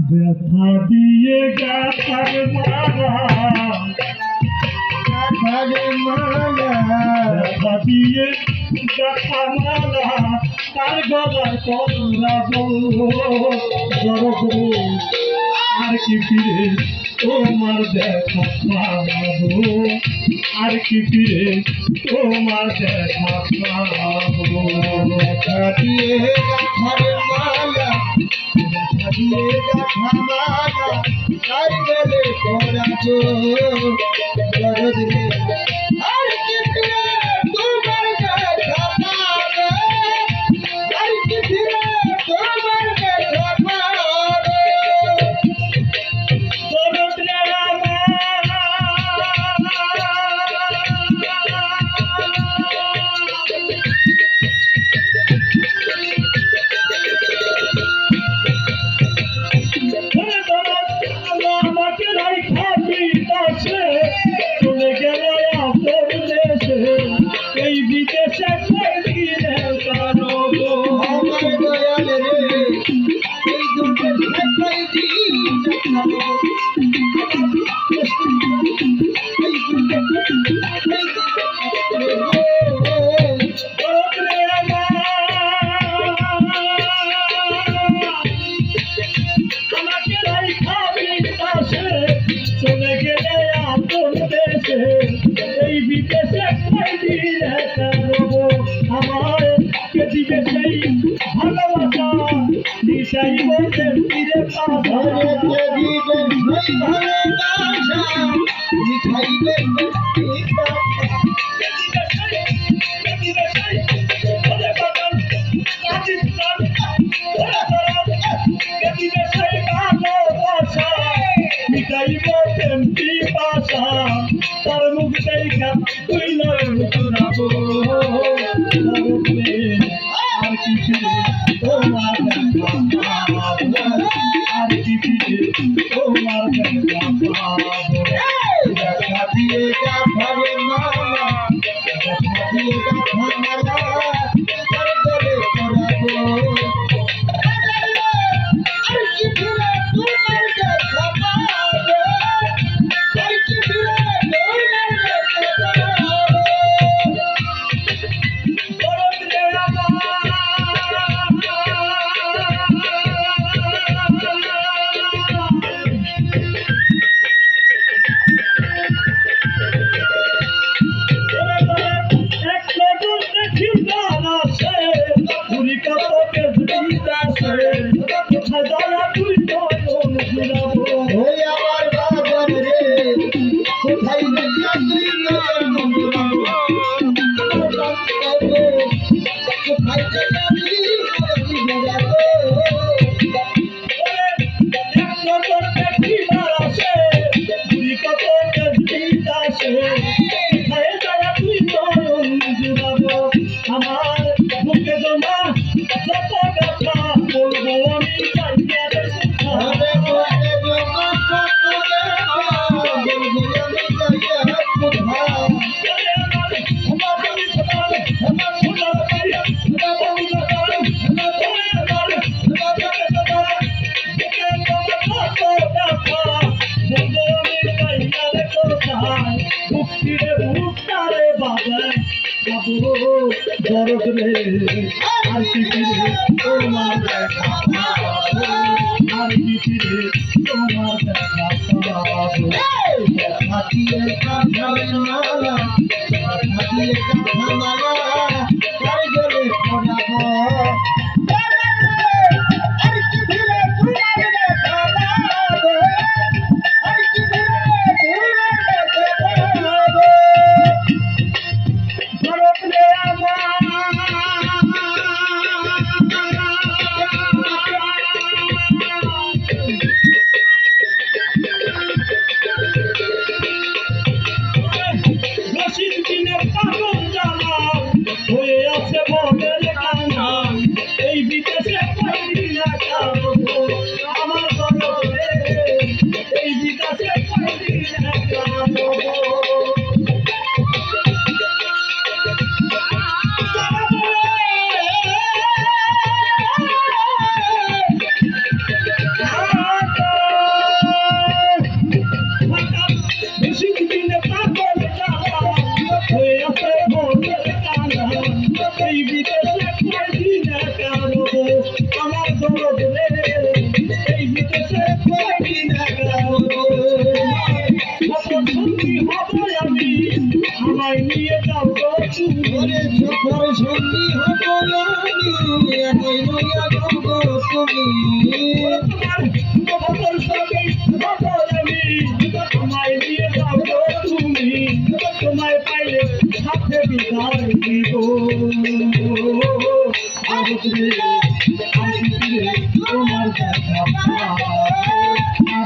ব্যথা দিয়ে গাথার মালা ব্যথা দিয়ে গাথা মালা তার গলায় পরাবো আর কি ফিরে তোমার দেখা পাবো আর কি ফিরে তোমার দেখা পাবো ব্যথা দিয়ে গাথার মালা তার গলে পরাবো দরদ রে আর কি ফিরে তোমার দেখা পাবো আর কি ফিরে তোমার দেখা পাবো দরদ রে আমাকে রাইখা বিদেশে চলে গেল আপন দেশে এই বিদেশে কইলে কারো আমার দয়াল রে এই দুঃখের ঠাই দিই এই দরদ রে আমাকে রাইখা বিদেশে চলে গেলে আপন দেশে এই বিদেশে কইলে কারো আমার কে দিবে সেই ভালোবাসা নিশাই বলতে ফিরে পাবো ঘরে দিবেন সেই ভালোবাসা মিঠাইবেন তার মুখ দেখা তুই নয়ন চুরাবো আর কি ফিরে তোমার দেখা পাবো আর কি ফিরে তোমার দেখা পাবো ব্যথা দিয়ে গাথার মালা ব্যথা দিয়ে গাথার মালা তার গলে পরাবো আর কি ফিরে তোমার দেখা পাবো আর কি ফিরে তোমার দেখা পাবো দরদ রে এক নজর দেখি দাঁড়াছে ঘুরি কাপড়ে ভিড়াছে কোথায় দাঁড়া তুই নয়ন ঘুরাবো ওই আমার বাবার রে কোথায় দেখা তুই নয়ন ঘুরাবো কোথায় দেখা তুই নয়ন ঘুরাবো এক নজর দেখি দাঁড়াছে ঘুরি কাপড়ে ভিড়াছে কোথায় দাঁড়া তুই নয়ন ঘুরাবো আমার বুকে জমা যত কথা বলবো আমি চাইয়া আরে বলে জগৎ তোলে বলবো আমি যাইয়া কোথায় দরদ রে আর কি ফিরে তোমার দেখা পাবো আর কি ফিরে তোমার দেখা পাবো ব্যথা দিয়ে গাথার মালা ব্যথা দিয়ে গাথার মালা তার গলে পরাবো আর কি ফিরে তোমার দেখা পাবো আর কি ফিরে তোমার দেখা পাবো দরদ রে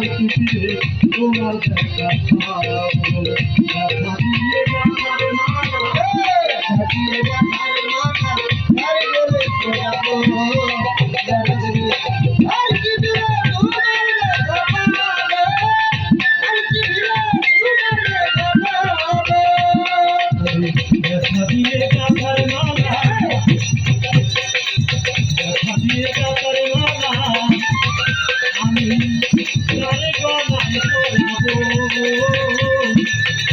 কি ফিরে তোমার দেখা পাবো ব্যথা দিয়ে ব্যথার মালা থাকিয়ে ব্যথার মাথা আর গলে পড়াবো আর কি দিলে তোমার দেখা পাবো আর কি দিলে তোমার দেখা পাবো ব্যথা দিয়ে ব্যথার মালা ব্যথা দিয়ে ব্যথার মালা আমি গানে গলায় পরাবো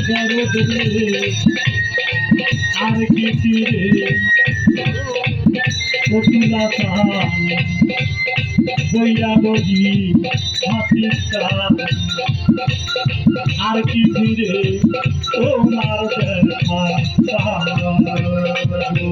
জগৎরে আর কি ফিরে কপিলাতা বইরা বহি হাসির চাঁদ আর কি ফিরে তোমার দেখা পাবো